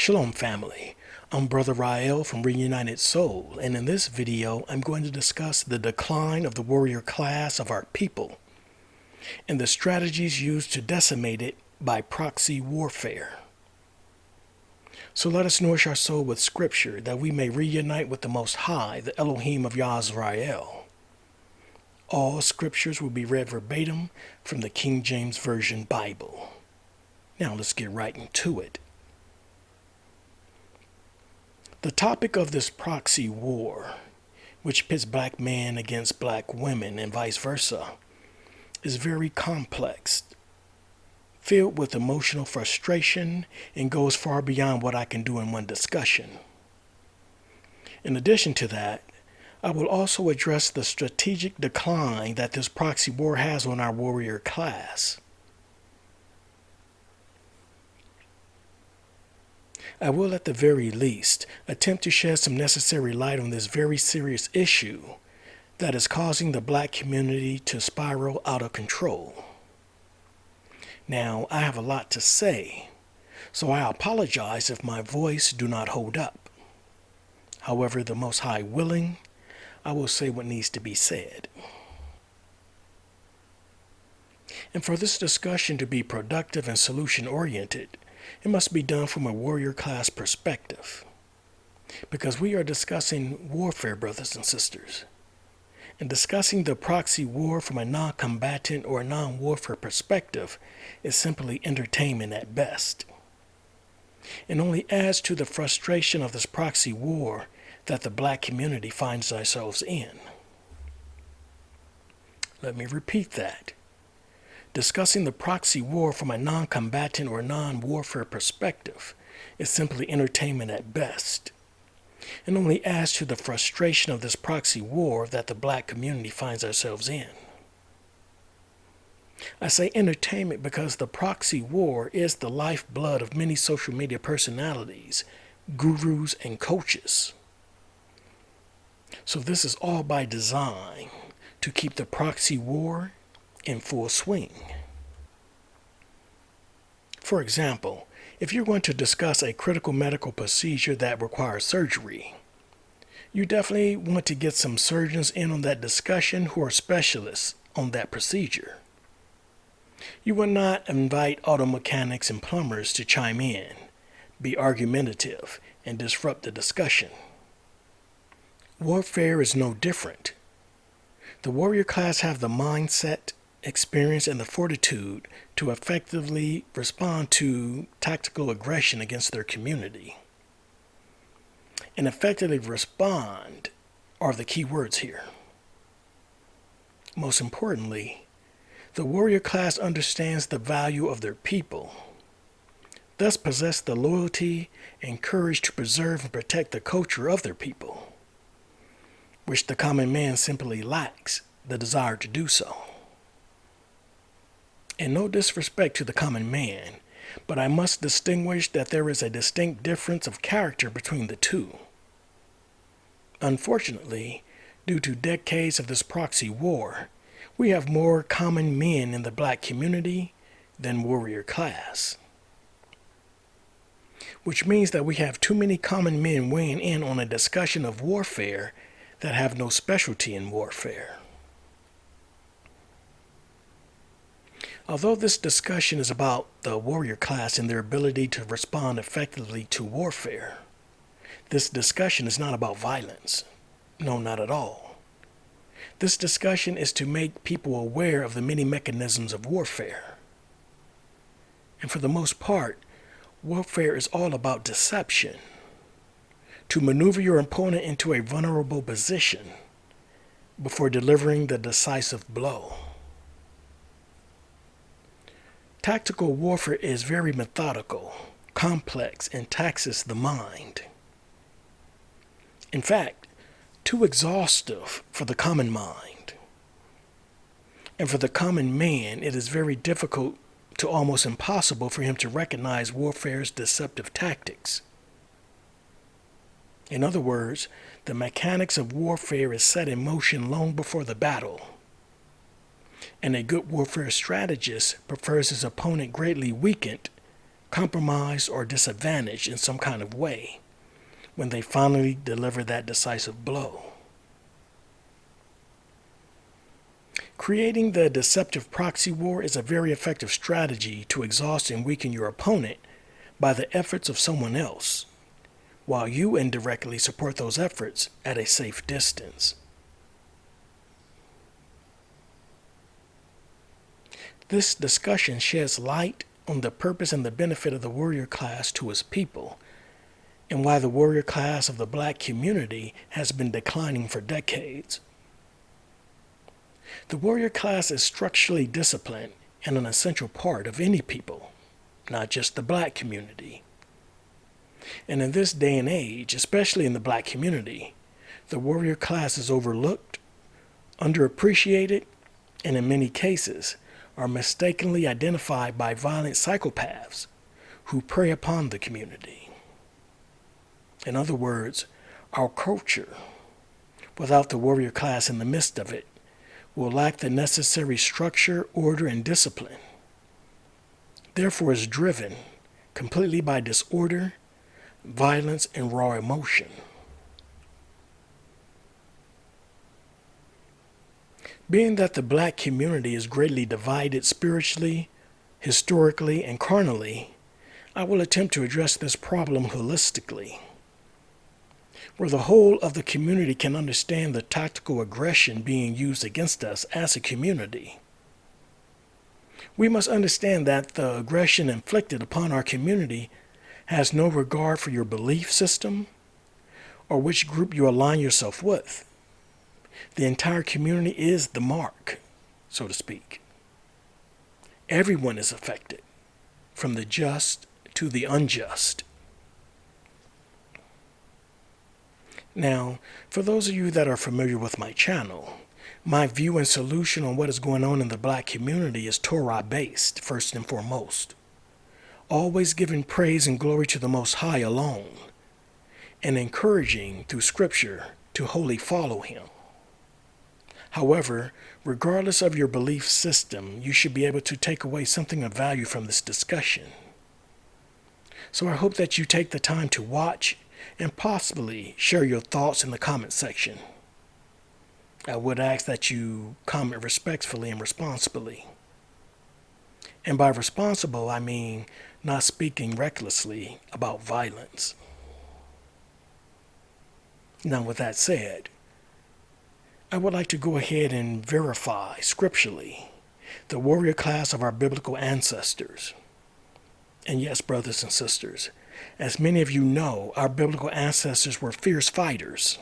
Shalom family, I'm Brother Rael from Reunited Soul, and in this video I'm going to discuss the decline of the warrior class of our people and the strategies used to decimate it by proxy warfare. So let us nourish our soul with scripture that we may reunite with the Most High, the Elohim of Yisrael. All scriptures will be read verbatim from the King James Version Bible. Now let's get right into it. The topic of this proxy war, which pits black men against black women and vice versa, is very complex, filled with emotional frustration, and goes far beyond what I can do in one discussion. In addition to that, I will also address the strategic decline that this proxy war has on our warrior class. I will at the very least attempt to shed some necessary light on this very serious issue that is causing the black community to spiral out of control. Now, I have a lot to say, so I apologize if my voice do not hold up. However, the Most High willing, I will say what needs to be said. And for this discussion to be productive and solution-oriented, it must be done from a warrior class perspective, because we are discussing warfare, brothers and sisters. And discussing the proxy war from a non-combatant or non-warfare perspective is simply entertainment at best, and only adds to the frustration of this proxy war that the black community finds ourselves in. Let me repeat that. Discussing the proxy war from a non-combatant or non-warfare perspective is simply entertainment at best, and only adds to the frustration of this proxy war that the black community finds ourselves in. I say entertainment because the proxy war is the lifeblood of many social media personalities, gurus, and coaches. So this is all by design to keep the proxy war in full swing. For example, if you're going to discuss a critical medical procedure that requires surgery, you definitely want to get some surgeons in on that discussion who are specialists on that procedure. You will not invite auto mechanics and plumbers to chime in, be argumentative, and disrupt the discussion. Warfare is no different. The warrior class have the mindset, experience, and the fortitude to effectively respond to tactical aggression against their community. And effectively respond are the key words here. Most importantly, the warrior class understands the value of their people, thus possess the loyalty and courage to preserve and protect the culture of their people, which the common man simply lacks the desire to do so. And no disrespect to the common man, but I must distinguish that there is a distinct difference of character between the two. Unfortunately, due to decades of this proxy war, we have more common men in the black community than warrior class. Which means that we have too many common men weighing in on a discussion of warfare that have no specialty in warfare. Although this discussion is about the warrior class and their ability to respond effectively to warfare, this discussion is not about violence. No, not at all. This discussion is to make people aware of the many mechanisms of warfare. And for the most part, warfare is all about deception, to maneuver your opponent into a vulnerable position before delivering the decisive blow. Tactical warfare is very methodical, complex, and taxes the mind. In fact, too exhaustive for the common mind. And for the common man, it is very difficult to almost impossible for him to recognize warfare's deceptive tactics. In other words, the mechanics of warfare is set in motion long before the battle. And a good warfare strategist prefers his opponent greatly weakened compromised, or disadvantaged in some kind of way when they finally deliver that decisive blow. Creating the deceptive proxy war is a very effective strategy to exhaust and weaken your opponent by the efforts of someone else, while you indirectly support those efforts at a safe distance. This discussion sheds light on the purpose and the benefit of the warrior class to its people, and why the warrior class of the black community has been declining for decades. The warrior class is structurally disciplined and an essential part of any people, not just the black community. And in this day and age, especially in the black community, the warrior class is overlooked, underappreciated, and in many cases are mistakenly identified by violent psychopaths who prey upon the community. In other words, our culture, without the warrior class in the midst of it, will lack the necessary structure, order, and discipline. Therefore is driven completely by disorder, violence, and raw emotion. Being that the black community is greatly divided spiritually, historically, and carnally, I will attempt to address this problem holistically, where the whole of the community can understand the tactical aggression being used against us as a community. We must understand that the aggression inflicted upon our community has no regard for your belief system or which group you align yourself with. The entire community is the mark, so to speak. Everyone is affected, from the just to the unjust. Now, for those of you that are familiar with my channel, my view and solution on what is going on in the black community is Torah-based, first and foremost, always giving praise and glory to the Most High alone, and encouraging through Scripture to wholly follow Him. However, regardless of your belief system, you should be able to take away something of value from this discussion. So I hope that you take the time to watch and possibly share your thoughts in the comment section. I would ask that you comment respectfully and responsibly. And by responsible, I mean not speaking recklessly about violence. Now, with that said, I would like to go ahead and verify scripturally the warrior class of our biblical ancestors. And yes, brothers and sisters, as many of you know, our biblical ancestors were fierce fighters.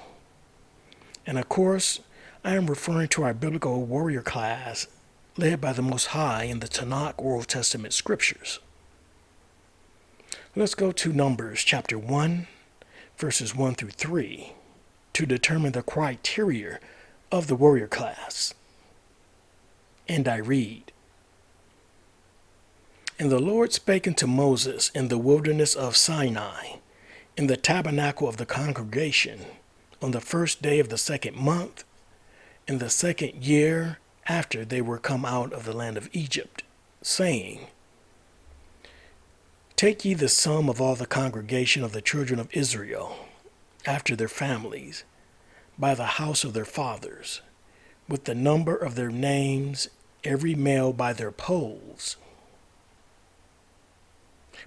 And of course, I am referring to our biblical warrior class led by the Most High in the Tanakh Old Testament scriptures. Let's go to Numbers chapter 1, verses 1 through 3, to determine the criteria of the warrior class. And I read, "And the Lord spake unto Moses in the wilderness of Sinai, in the tabernacle of the congregation, on the first day of the second month, in the second year after they were come out of the land of Egypt, saying, Take ye the sum of all the congregation of the children of Israel, after their families, by the house of their fathers, with the number of their names, every male by their polls.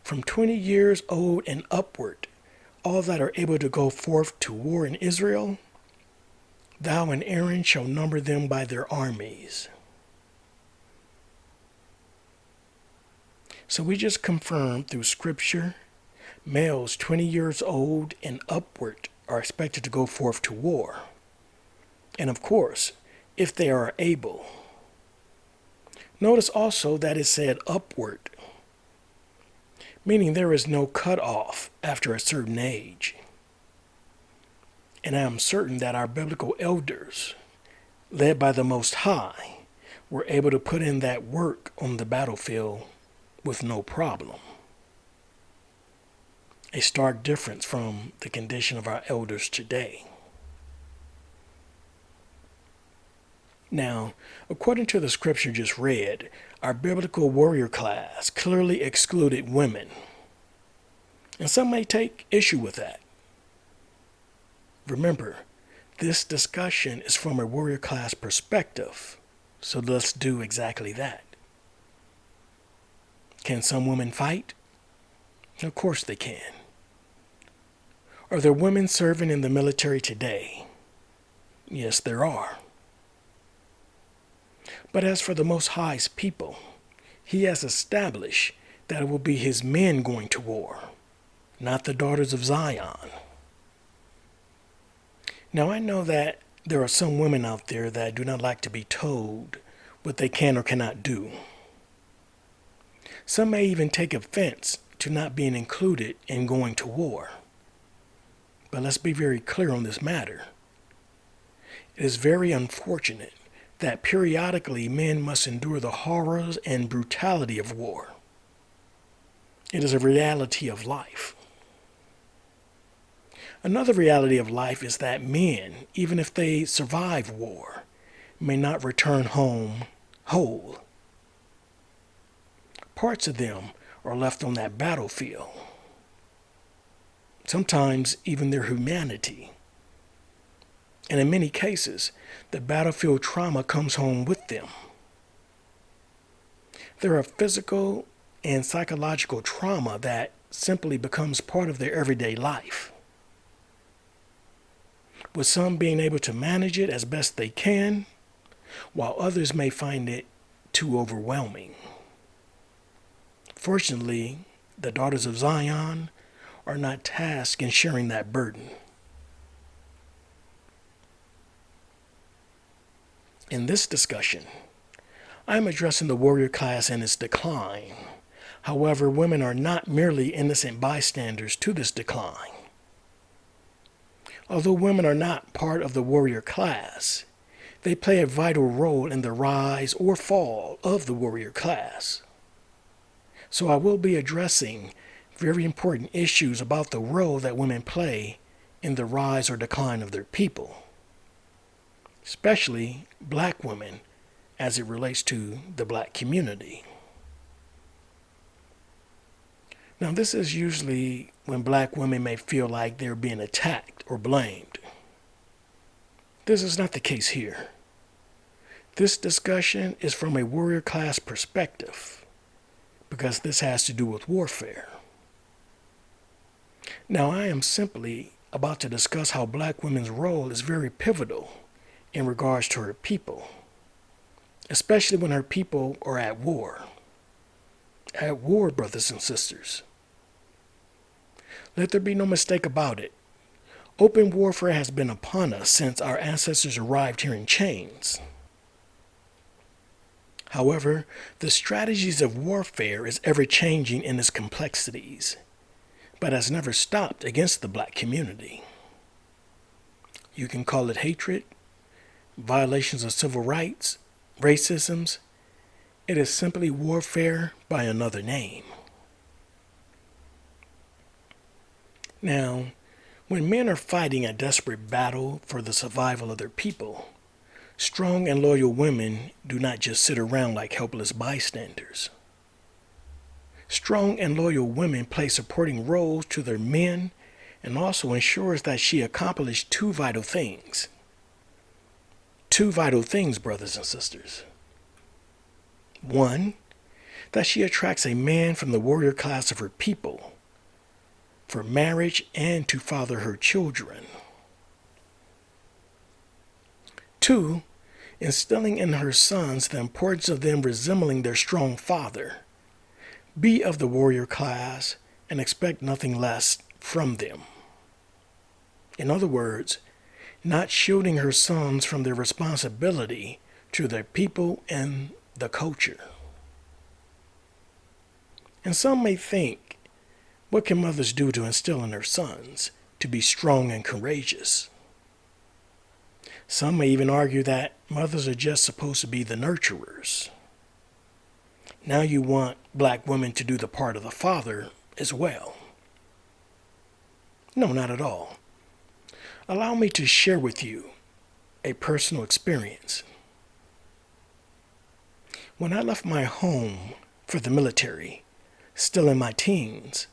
From 20 years old and upward, all that are able to go forth to war in Israel, thou and Aaron shall number them by their armies." So we just confirmed through scripture, males 20 years old and upward are expected to go forth to war. And of course, if they are able. Notice also that it said upward, meaning there is no cutoff after a certain age. And I am certain that our biblical elders, led by the Most High, were able to put in that work on the battlefield with no problem. A stark difference from the condition of our elders today. Now, according to the scripture just read, our biblical warrior class clearly excluded women, And some may take issue with that. Remember, this discussion is from a warrior class perspective, so let's do exactly that. Can some women fight? Of course they can. Are there women serving in the military today? Yes, there are. But as for the Most High's people, He has established that it will be His men going to war, not the daughters of Zion. Now I know that there are some women out there that do not like to be told what they can or cannot do. Some may even take offense to not being included in going to war. But let's be very clear on this matter. It is very unfortunate that periodically men must endure the horrors and brutality of war. It is a reality of life. Another reality of life is that men, even if they survive war, may not return home whole. Parts of them are left on that battlefield. Sometimes even their humanity. And in many cases, the battlefield trauma comes home with them. There are physical and psychological trauma that simply becomes part of their everyday life, with some being able to manage it as best they can, while others may find it too overwhelming. Fortunately, the daughters of Zion are not tasked in sharing that burden. In this discussion, I am addressing the warrior class and its decline. However, women are not merely innocent bystanders to this decline. Although women are not part of the warrior class, they play a vital role in the rise or fall of the warrior class. So I will be addressing very important issues about the role that women play in the rise or decline of their people, especially black women as it relates to the black community. Now, this is usually when black women may feel like they're being attacked or blamed. This is not the case here. This discussion is from a warrior class perspective because this has to do with warfare. Now, I am simply about to discuss how black women's role is very pivotal in regards to her people, especially when her people are at war. At war, brothers and sisters. Let there be no mistake about it. Open warfare has been upon us since our ancestors arrived here in chains. However, the strategies of warfare is ever changing in its complexities, but has never stopped against the black community. You can call it hatred, violations of civil rights, racisms. It is simply warfare by another name. Now, when men are fighting a desperate battle for the survival of their people, strong and loyal women do not just sit around like helpless bystanders. Strong and loyal women play supporting roles to their men and also ensures that she accomplished two vital things. Two vital things, brothers and sisters. One, that she attracts a man from the warrior class of her people for marriage and to father her children. Two, instilling in her sons the importance of them resembling their strong father. Be of the warrior class and expect nothing less from them. In other words, not shielding her sons from their responsibility to their people and the culture. And some may think, what can mothers do to instill in their sons to be strong and courageous? Some may even argue that mothers are just supposed to be the nurturers. Now you want black women to do the part of the father as well. No, not at all. Allow me to share with you a personal experience. When I left my home for the military, still in my teens,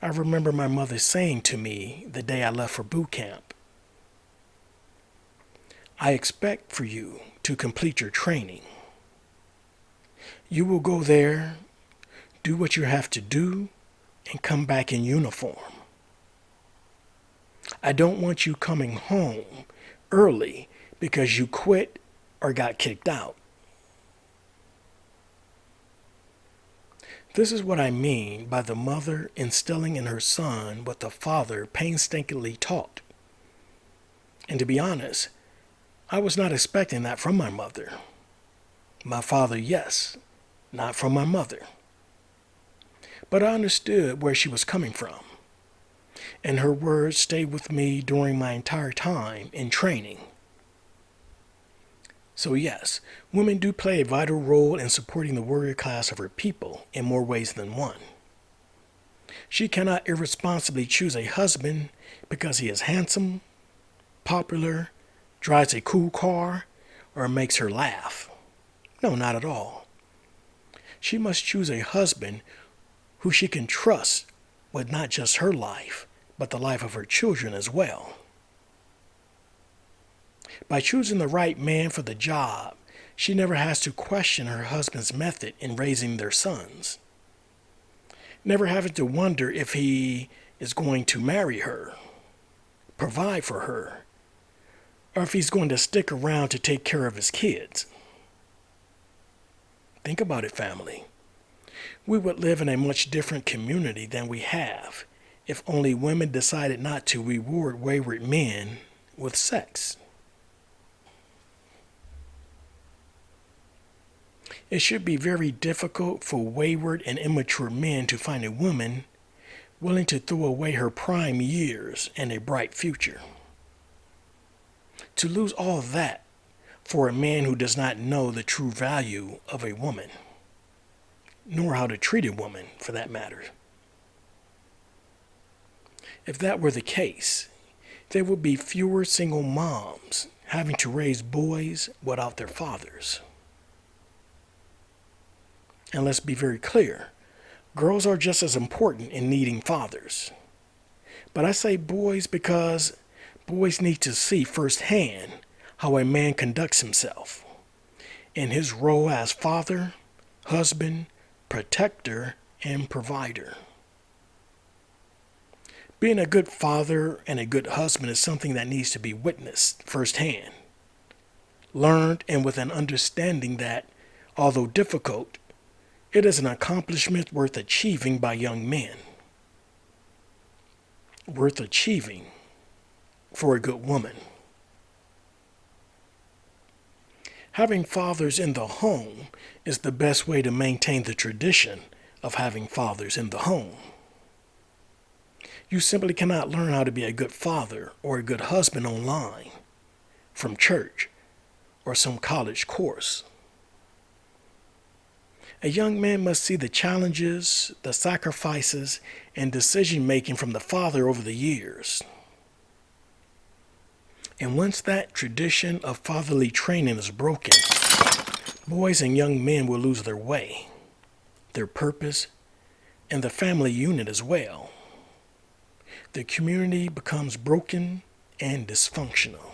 I remember my mother saying to me the day I left for boot camp, "I expect for you to complete your training. You will go there, do what you have to do, and come back in uniform. I don't want you coming home early because you quit or got kicked out." This is what I mean by the mother instilling in her son what the father painstakingly taught. And to be honest, I was not expecting that from my mother. My father, yes, not from my mother. But I understood where she was coming from, and her words stayed with me during my entire time in training. So yes, women do play a vital role in supporting the warrior class of her people in more ways than one. She cannot irresponsibly choose a husband because he is handsome, popular, drives a cool car, or makes her laugh. No, not at all. She must choose a husband who she can trust with not just her life, but the life of her children as well. By choosing the right man for the job, she never has to question her husband's method in raising their sons. Never having to wonder if he is going to marry her, provide for her, or if he's going to stick around to take care of his kids. Think about it, family. We would live in a much different community than we have if only women decided not to reward wayward men with sex. It should be very difficult for wayward and immature men to find a woman willing to throw away her prime years and a bright future. To lose all that for a man who does not know the true value of a woman, nor how to treat a woman for that matter. If that were the case, there would be fewer single moms having to raise boys without their fathers. And let's be very clear, girls are just as important in needing fathers. But I say boys because boys need to see firsthand how a man conducts himself in his role as father, husband, protector, and provider. Being a good father and a good husband is something that needs to be witnessed firsthand, learned, and with an understanding that, although difficult, it is an accomplishment worth achieving by young men. Worth achieving for a good woman. Having fathers in the home is the best way to maintain the tradition of having fathers in the home. You simply cannot learn how to be a good father or a good husband online, from church, or some college course. A young man must see the challenges, the sacrifices, and decision-making from the father over the years. And once that tradition of fatherly training is broken, boys and young men will lose their way, their purpose, and the family unit as well. The community becomes broken and dysfunctional.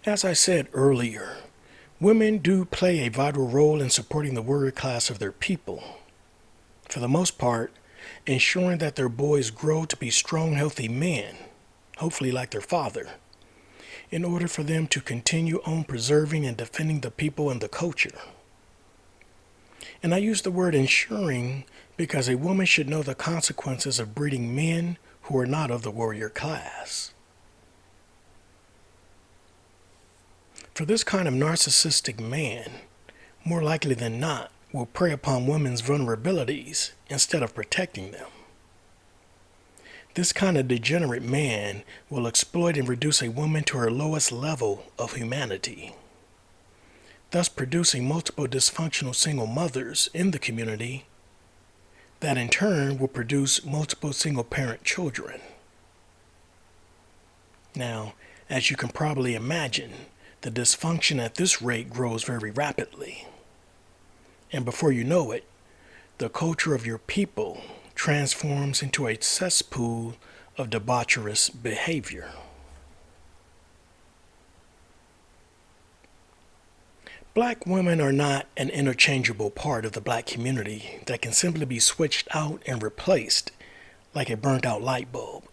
As I said earlier, women do play a vital role in supporting the warrior class of their people. For the most part, ensuring that their boys grow to be strong, healthy men, hopefully like their father, in order for them to continue on preserving and defending the people and the culture. And I use the word ensuring because a woman should know the consequences of breeding men who are not of the warrior class. For this kind of narcissistic man, more likely than not, will prey upon women's vulnerabilities instead of protecting them. This kind of degenerate man will exploit and reduce a woman to her lowest level of humanity, thus producing multiple dysfunctional single mothers in the community that in turn will produce multiple single-parent children. Now, as you can probably imagine, the dysfunction at this rate grows very rapidly. And before you know it, the culture of your people transforms into a cesspool of debaucherous behavior. Black women are not an interchangeable part of the black community that can simply be switched out and replaced like a burnt out light bulb.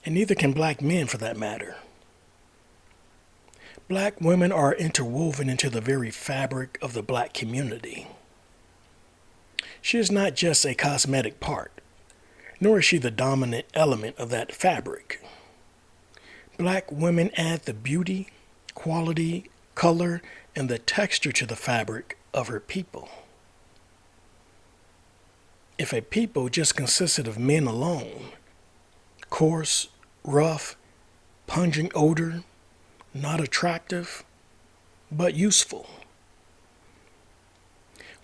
And neither can black men for that matter. Black women are interwoven into the very fabric of the black community. She is not just a cosmetic part, nor is she the dominant element of that fabric. Black women add the beauty, quality, color, and the texture to the fabric of her people. If a people just consisted of men alone, coarse, rough, pungent odor, not attractive, but useful.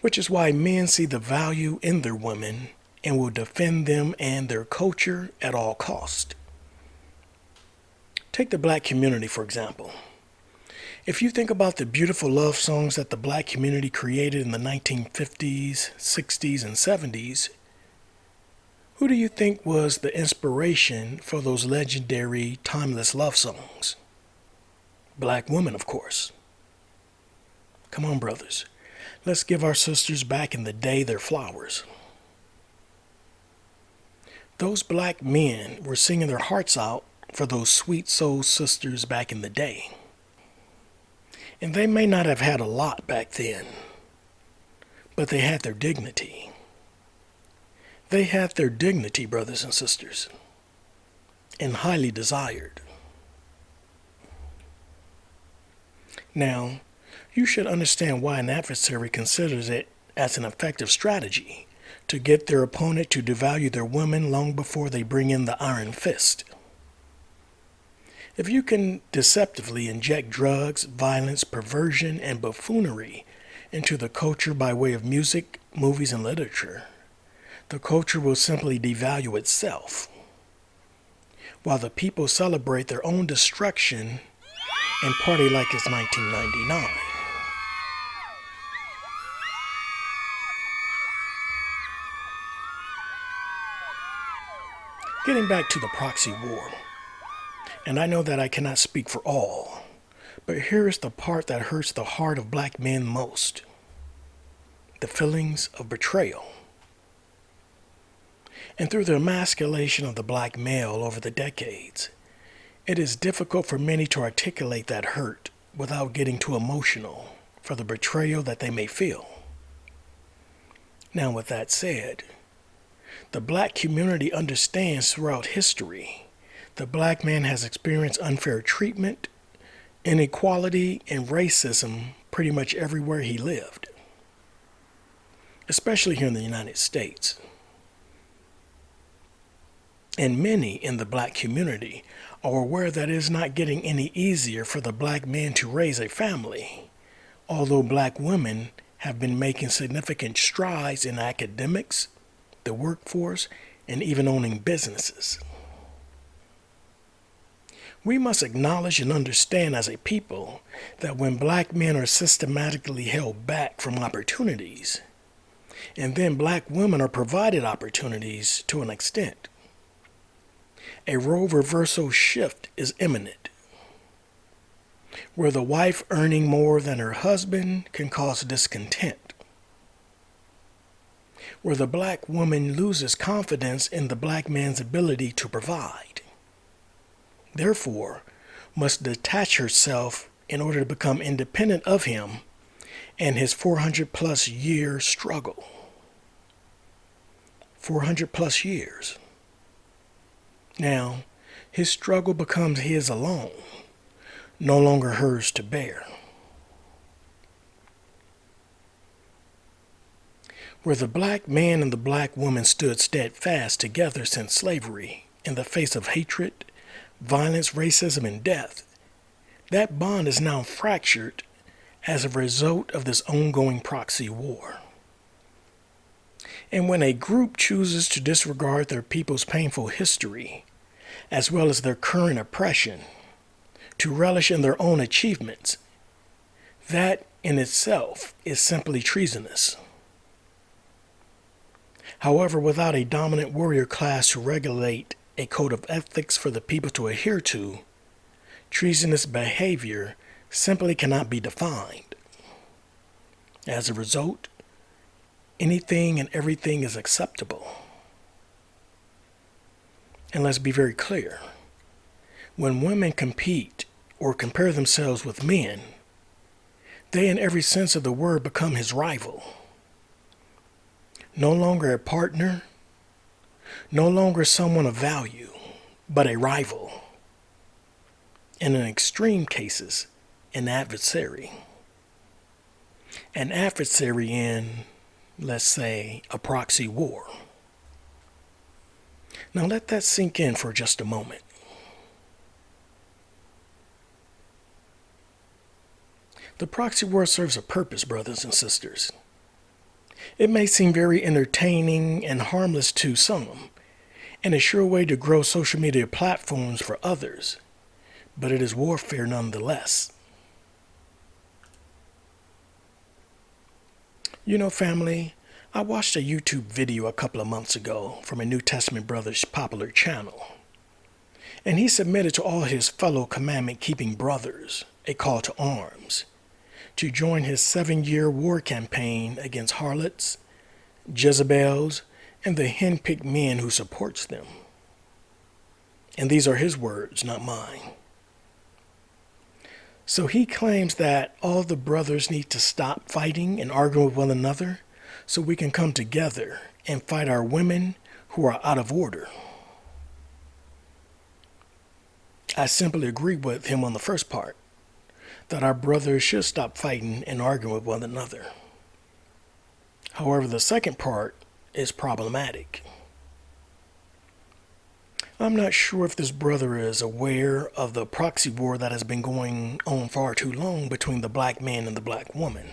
Which is why men see the value in their women and will defend them and their culture at all cost. Take the black community, for example. If you think about the beautiful love songs that the black community created in the 1950s, 60s, and 70s, who do you think was the inspiration for those legendary, timeless love songs? Black women, of course. Come on, brothers. Let's give our sisters back in the day their flowers. Those black men were singing their hearts out for those sweet soul sisters back in the day. And they may not have had a lot back then, but they had their dignity. They had their dignity, brothers and sisters, and highly desired. Now, you should understand why an adversary considers it as an effective strategy to get their opponent to devalue their women long before they bring in the iron fist. If you can deceptively inject drugs, violence, perversion, and buffoonery into the culture by way of music, movies, and literature, the culture will simply devalue itself, while the people celebrate their own destruction and party like it's 1999. Getting back to the proxy war. And I know that I cannot speak for all, but here is the part that hurts the heart of black men most. The feelings of betrayal. And through the emasculation of the black male over the decades, it is difficult for many to articulate that hurt without getting too emotional for the betrayal that they may feel. Now, with that said, the black community understands throughout history the black man has experienced unfair treatment, inequality, and racism pretty much everywhere he lived, especially here in the United States. And many in the black community are aware that it is not getting any easier for the black man to raise a family, although black women have been making significant strides in academics, the workforce, and even owning businesses. We must acknowledge and understand as a people that when black men are systematically held back from opportunities, and then black women are provided opportunities to an extent, a role reversal shift is imminent, where the wife earning more than her husband can cause discontent, where the black woman loses confidence in the black man's ability to provide, therefore must detach herself in order to become independent of him and his 400 plus year struggle. 400 plus years. Now, his struggle becomes his alone, no longer hers to bear. Where the black man and the black woman stood steadfast together since slavery in the face of hatred, violence, racism, and death, that bond is now fractured as a result of this ongoing proxy war. And when a group chooses to disregard their people's painful history, as well as their current oppression, to relish in their own achievements, that in itself is simply treasonous. However, without a dominant warrior class to regulate a code of ethics for the people to adhere to, treasonous behavior simply cannot be defined. As a result, anything and everything is acceptable. And let's be very clear. When women compete or compare themselves with men, they in every sense of the word become his rival. No longer a partner, no longer someone of value, but a rival. And in extreme cases, an adversary. An adversary in, let's say, a proxy war. Now let that sink in for just a moment. The proxy war serves a purpose, brothers and sisters. It may seem very entertaining and harmless to some, and a sure way to grow social media platforms for others, but it is warfare nonetheless. You know, family, I watched a YouTube video a couple of months ago from a New Testament brother's popular channel, and he submitted to all his fellow commandment-keeping brothers a call to arms to join his 7-year war campaign against harlots, Jezebels, and the hen-picked men who supports them. And these are his words, not mine. So he claims that all the brothers need to stop fighting and arguing with one another so we can come together and fight our women who are out of order. I simply agree with him on the first part, that our brothers should stop fighting and arguing with one another. However, the second part is problematic. I'm not sure if this brother is aware of the proxy war that has been going on far too long between the black man and the black woman.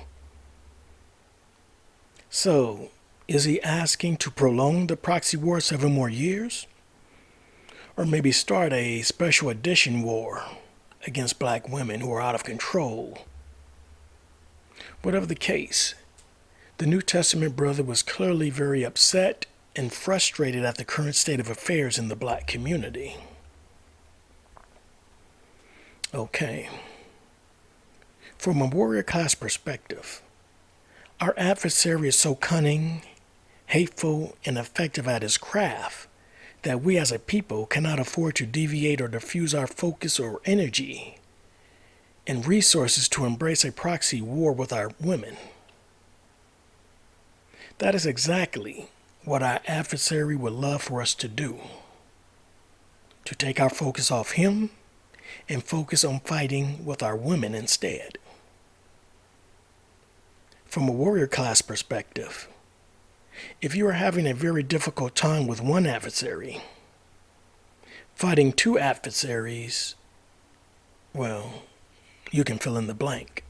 So, is he asking to prolong the proxy war 7 more years? Or maybe start a special edition war against black women who are out of control? Whatever the case, the New Testament brother was clearly very upset and frustrated at the current state of affairs in the black community. Okay. From a warrior class perspective, our adversary is so cunning, hateful, and effective at his craft that we as a people cannot afford to deviate or diffuse our focus or energy and resources to embrace a proxy war with our women. That is exactly what our adversary would love for us to do. To take our focus off him and focus on fighting with our women instead. From a warrior class perspective, if you are having a very difficult time with one adversary, fighting 2 adversaries, well, you can fill in the blank.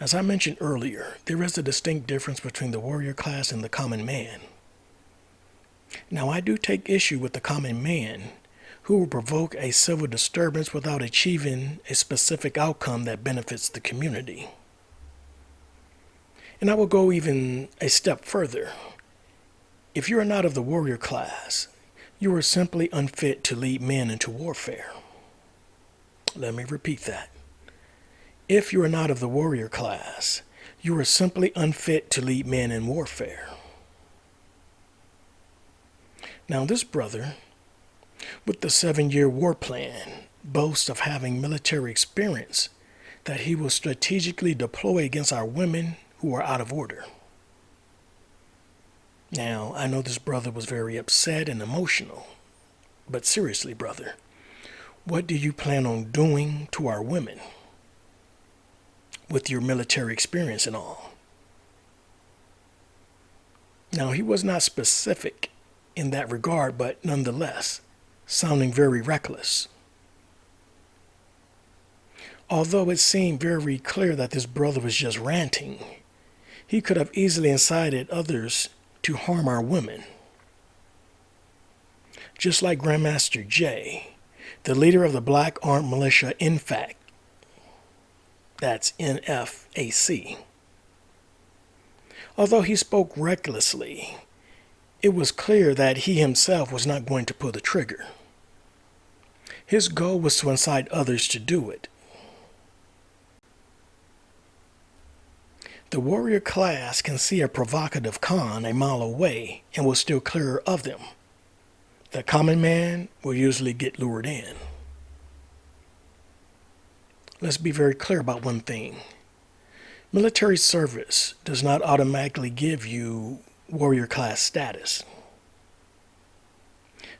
As I mentioned earlier, there is a distinct difference between the warrior class and the common man. Now, I do take issue with the common man who will provoke a civil disturbance without achieving a specific outcome that benefits the community. And I will go even a step further. If you are not of the warrior class, you are simply unfit to lead men into warfare. Let me repeat that. If you are not of the warrior class, you are simply unfit to lead men in warfare. Now this brother, with the 7-year war plan, boasts of having military experience that he will strategically deploy against our women who are out of order. Now, I know this brother was very upset and emotional, but seriously, brother, what do you plan on doing to our women with your military experience and all? Now, he was not specific in that regard, but nonetheless, sounding very reckless. Although it seemed very clear that this brother was just ranting, he could have easily incited others to harm our women. Just like Grandmaster Jay, the leader of the Black Armed Militia, in fact, that's NFAC, Although he spoke recklessly, it was clear that he himself was not going to pull the trigger. His goal was to incite others to do it. The warrior class can see a provocative con a mile away and will still clear of them. The common man will usually get lured in. Let's be very clear about one thing. Military service does not automatically give you warrior class status.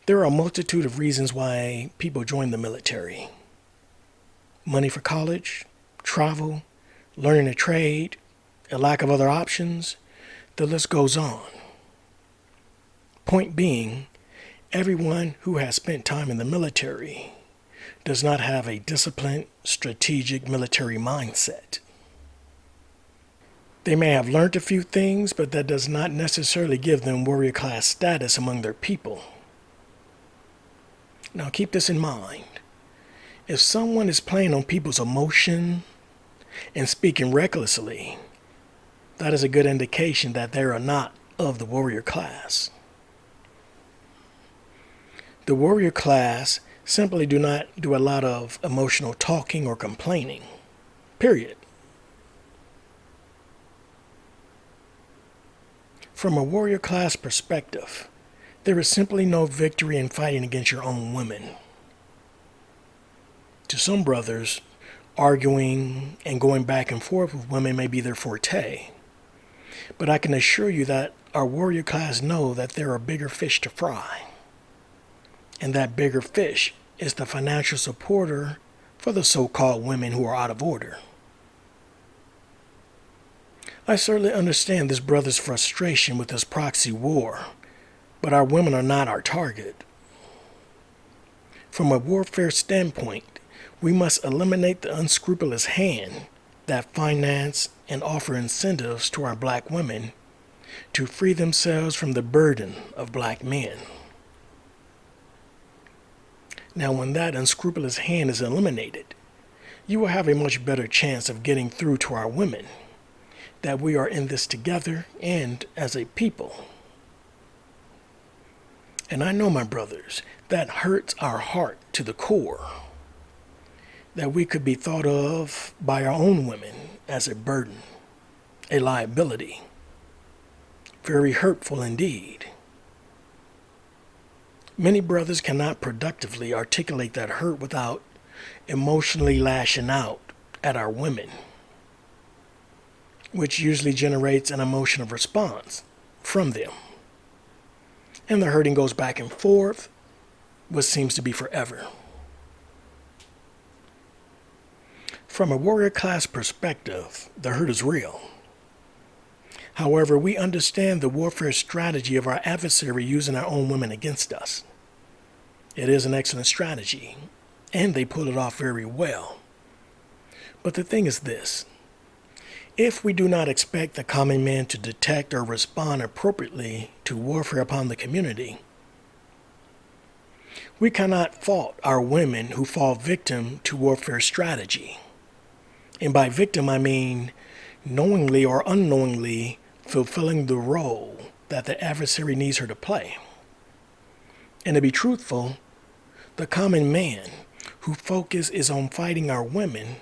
There are a multitude of reasons why people join the military. Money for college, travel, learning a trade, a lack of other options, the list goes on. Point being, everyone who has spent time in the military does not have a disciplined, strategic military mindset. They may have learned a few things, but that does not necessarily give them warrior class status among their people. Now keep this in mind. If someone is playing on people's emotion and speaking recklessly, that is a good indication that they are not of the warrior class. The warrior class simply do not do a lot of emotional talking or complaining. Period. From a warrior class perspective, there is simply no victory in fighting against your own women. To some brothers, arguing and going back and forth with women may be their forte. But I can assure you that our warrior class know that there are bigger fish to fry. And that bigger fish is the financial supporter for the so-called women who are out of order. I certainly understand this brother's frustration with this proxy war, but our women are not our target. From a warfare standpoint, we must eliminate the unscrupulous hand that finance and offer incentives to our black women to free themselves from the burden of black men. Now, when that unscrupulous hand is eliminated, you will have a much better chance of getting through to our women that we are in this together and as a people. And I know, my brothers, that hurts our heart to the core, that we could be thought of by our own women as a burden, a liability. Very hurtful indeed. Many brothers cannot productively articulate that hurt without emotionally lashing out at our women, which usually generates an emotional response from them. And the hurting goes back and forth, what seems to be forever. From a warrior class perspective, the hurt is real. However, we understand the warfare strategy of our adversary using our own women against us. It is an excellent strategy, and they pull it off very well. But the thing is this. If we do not expect the common man to detect or respond appropriately to warfare upon the community, we cannot fault our women who fall victim to warfare strategy. And by victim, I mean knowingly or unknowingly fulfilling the role that the adversary needs her to play. And to be truthful, the common man who focus is on fighting our women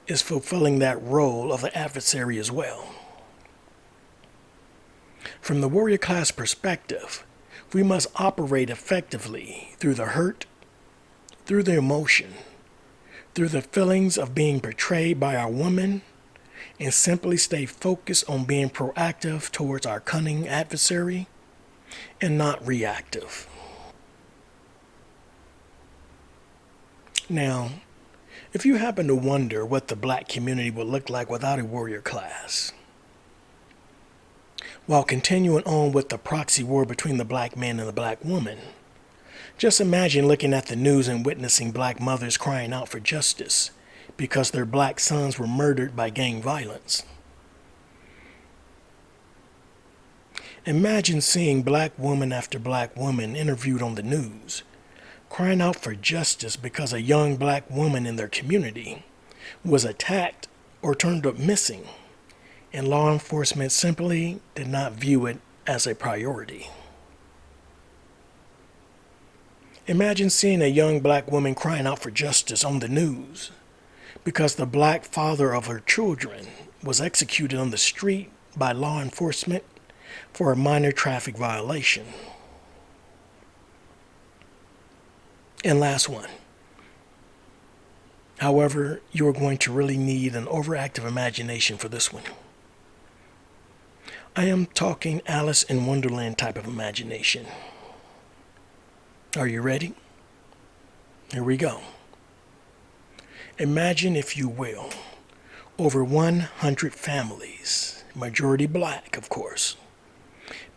is fulfilling that role of the adversary as well. From the warrior class perspective, we must operate effectively through the hurt, through the emotion, through the feelings of being betrayed by our women, and simply stay focused on being proactive towards our cunning adversary and not reactive. Now, if you happen to wonder what the black community would look like without a warrior class, while continuing on with the proxy war between the black man and the black woman, just imagine looking at the news and witnessing black mothers crying out for justice because their black sons were murdered by gang violence. Imagine seeing black woman after black woman interviewed on the news, crying out for justice because a young black woman in their community was attacked or turned up missing, and law enforcement simply did not view it as a priority. Imagine seeing a young black woman crying out for justice on the news because the black father of her children was executed on the street by law enforcement for a minor traffic violation. And last one. However, you are going to really need an overactive imagination for this one. I am talking Alice in Wonderland type of imagination. Are you ready? Here we go. Imagine, if you will, over 100 families, majority black, of course,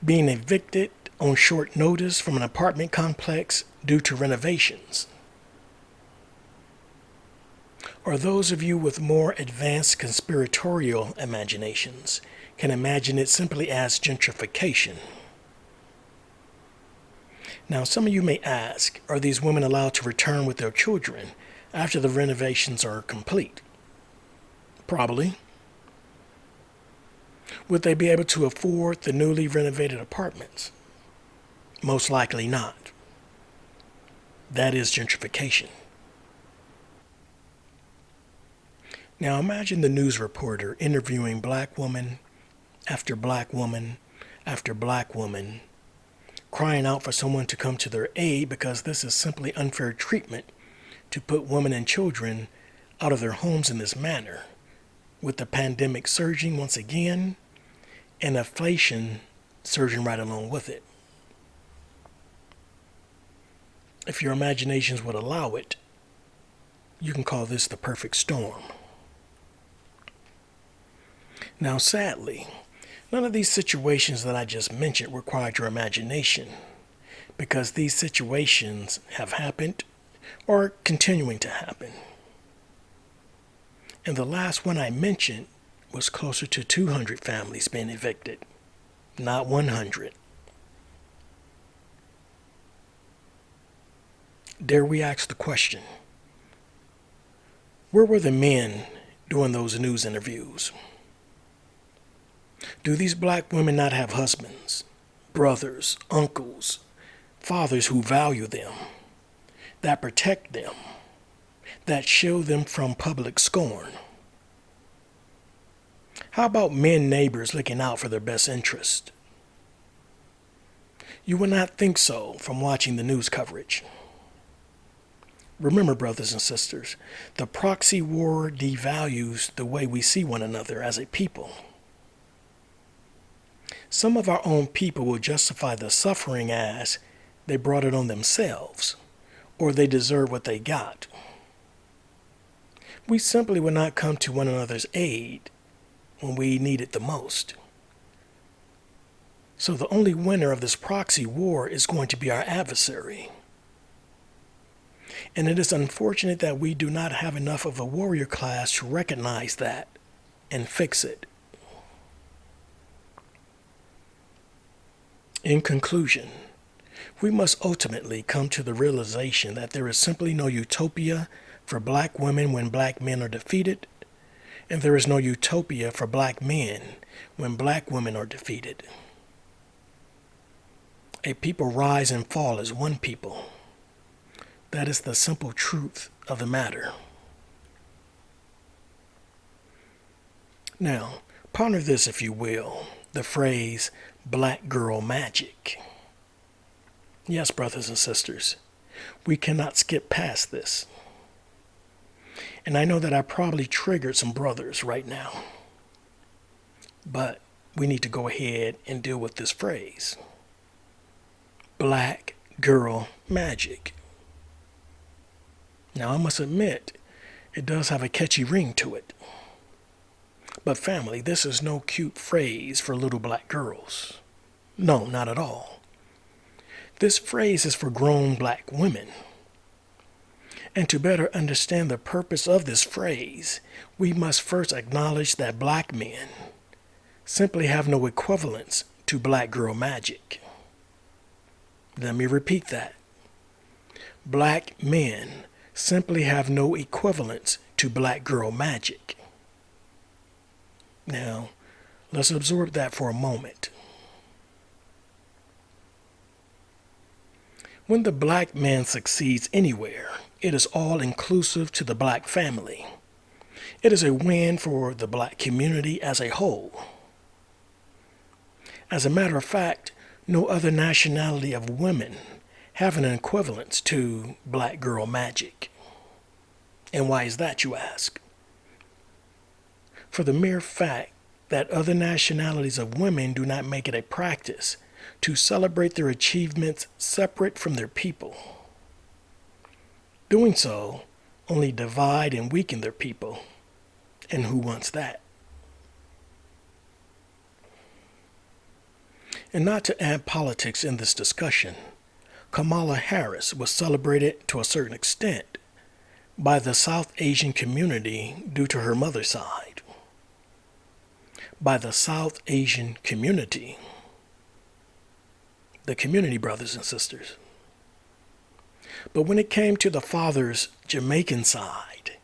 being evicted on short notice from an apartment complex due to renovations. Or those of you with more advanced conspiratorial imaginations can imagine it simply as gentrification. Now, some of you may ask, are these women allowed to return with their children after the renovations are complete? Probably. Would they be able to afford the newly renovated apartments? Most likely not. That is gentrification. Now imagine the news reporter interviewing black woman after black woman after black woman, crying out for someone to come to their aid because this is simply unfair treatment to put women and children out of their homes in this manner, with the pandemic surging once again and inflation surging right along with it. If your imaginations would allow it, you can call this the perfect storm. Now, sadly, none of these situations that I just mentioned required your imagination, because these situations have happened or are continuing to happen. And the last one I mentioned was closer to 200 families being evicted, not 100. Dare we ask the question, where were the men during those news interviews? Do these black women not have husbands, brothers, uncles, fathers who value them, that protect them, that shield them from public scorn? How about men neighbors looking out for their best interest? You would not think so from watching the news coverage. Remember, brothers and sisters, the proxy war devalues the way we see one another as a people. Some of our own people will justify the suffering as they brought it on themselves, or they deserve what they got. We simply will not come to one another's aid when we need it the most. So the only winner of this proxy war is going to be our adversary. And it is unfortunate that we do not have enough of a warrior class to recognize that and fix it. In conclusion, we must ultimately come to the realization that there is simply no utopia for black women when black men are defeated, and there is no utopia for black men when black women are defeated. A people rise and fall as one people. That is the simple truth of the matter. Now, ponder this, if you will, the phrase black girl magic. Yes, brothers and sisters, we cannot skip past this. And I know that I probably triggered some brothers right now, but we need to go ahead and deal with this phrase. Black girl magic. Now, I must admit, it does have a catchy ring to it. But family, this is no cute phrase for little black girls. No, not at all. This phrase is for grown black women. And to better understand the purpose of this phrase, we must first acknowledge that black men simply have no equivalence to black girl magic. Let me repeat that. Black men simply have no equivalence to black girl magic. Now, Let's absorb that for a moment. When the black man succeeds anywhere, it is all inclusive to the black family. It is a win for the black community as a whole. As a matter of fact, no other nationality of women have an equivalence to black girl magic. And why is that, you ask? For the mere fact that other nationalities of women do not make it a practice to celebrate their achievements separate from their people. Doing so only divide and weaken their people. And who wants that? And not to add politics in this discussion, Kamala Harris was celebrated to a certain extent by the South Asian community due to her mother's side. By the South Asian community. The community, brothers and sisters. But when it came to the father's Jamaican side,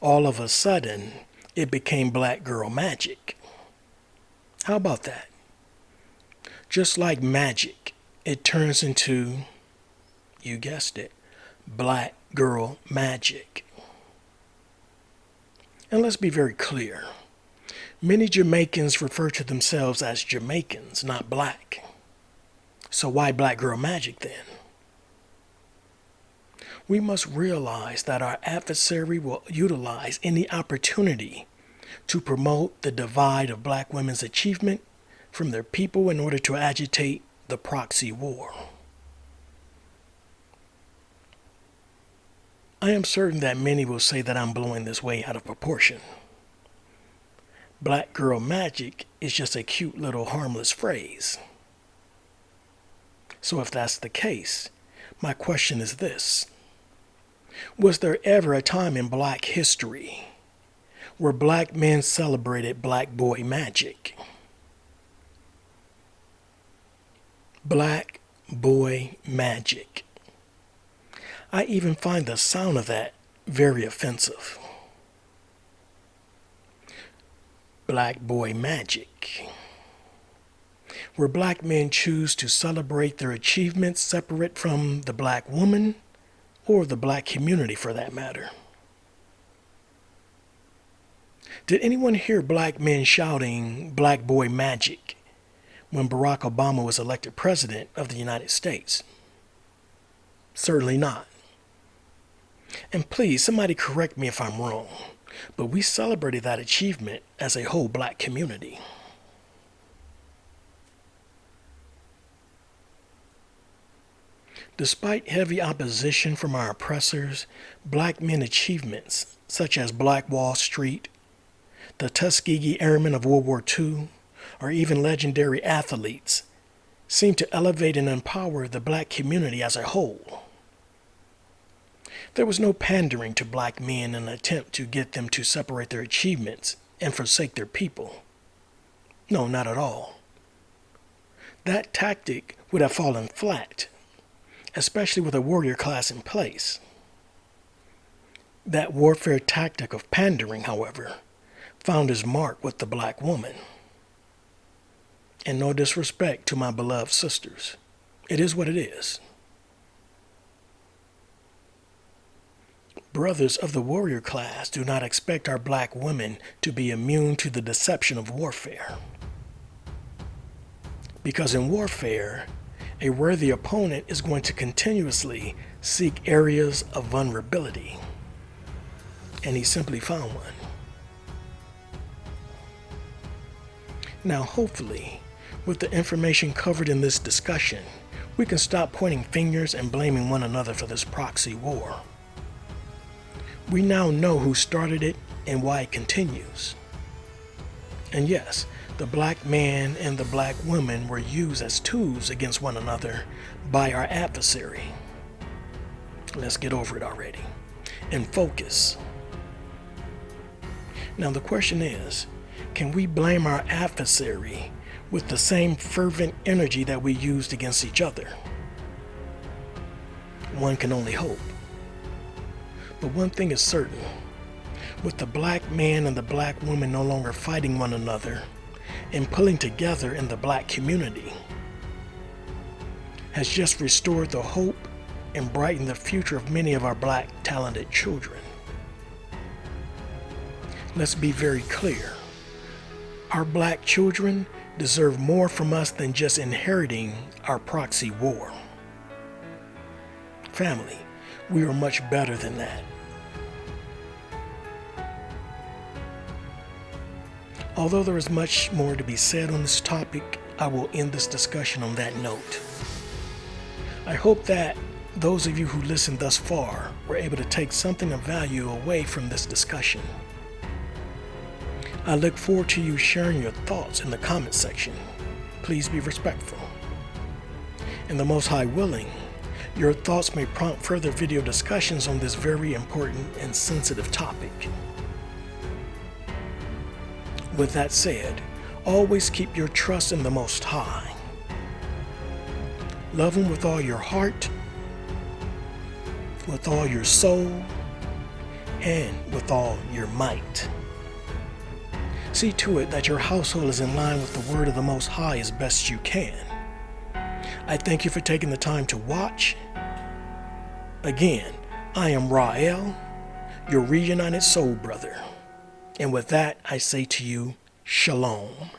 all of a sudden, it became black girl magic. How about that? Just like magic, it turns into, you guessed it, black girl magic. And let's be very clear. Many Jamaicans refer to themselves as Jamaicans, not black. So why black girl magic then? We must realize that our adversary will utilize any opportunity to promote the divide of black women's achievement from their people in order to agitate the proxy war. I am certain that many will say that I'm blowing this way out of proportion. Black girl magic is just a cute little harmless phrase. So if that's the case, my question is this. Was there ever a time in black history where black men celebrated black boy magic? Black boy magic. I even find the sound of that very offensive. Black boy magic. Where black men choose to celebrate their achievements separate from the black woman or the black community for that matter. Did anyone hear black men shouting black boy magic when Barack Obama was elected president of the United States? Certainly not. And please, somebody correct me if I'm wrong, but we celebrated that achievement as a whole black community. Despite heavy opposition from our oppressors, black men achievements such as Black Wall Street, the Tuskegee Airmen of World War II, or even legendary athletes seem to elevate and empower the black community as a whole. There was no pandering to black men in an attempt to get them to separate their achievements and forsake their people. No, not at all. That tactic would have fallen flat, especially with a warrior class in place. That warfare tactic of pandering, however, found its mark with the black woman. And no disrespect to my beloved sisters. It is what it is. Brothers of the warrior class do not expect our black women to be immune to the deception of warfare. Because in warfare, a worthy opponent is going to continuously seek areas of vulnerability. And he simply found one. Now, hopefully, with the information covered in this discussion, we can stop pointing fingers and blaming one another for this proxy war. We now know who started it and why it continues. And yes, the black man and the black woman were used as tools against one another by our adversary. Let's get over it already and focus. Now the question is, can we blame our adversary with the same fervent energy that we used against each other? One can only hope. But one thing is certain, with the black man and the black woman no longer fighting one another, and pulling together in the black community has just restored the hope and brightened the future of many of our black talented children. Let's be very clear. Our black children deserve more from us than just inheriting our proxy war. Family, we are much better than that. Although there is much more to be said on this topic, I will end this discussion on that note. I hope that those of you who listened thus far were able to take something of value away from this discussion. I look forward to you sharing your thoughts in the comment section. Please be respectful. And the Most High willing, your thoughts may prompt further video discussions on this very important and sensitive topic. With that said, always keep your trust in the Most High. Love Him with all your heart, with all your soul, and with all your might. See to it that your household is in line with the word of the Most High as best you can. I thank you for taking the time to watch. Again, I am Rael, your reunited soul brother. And with that, I say to you, Shalom.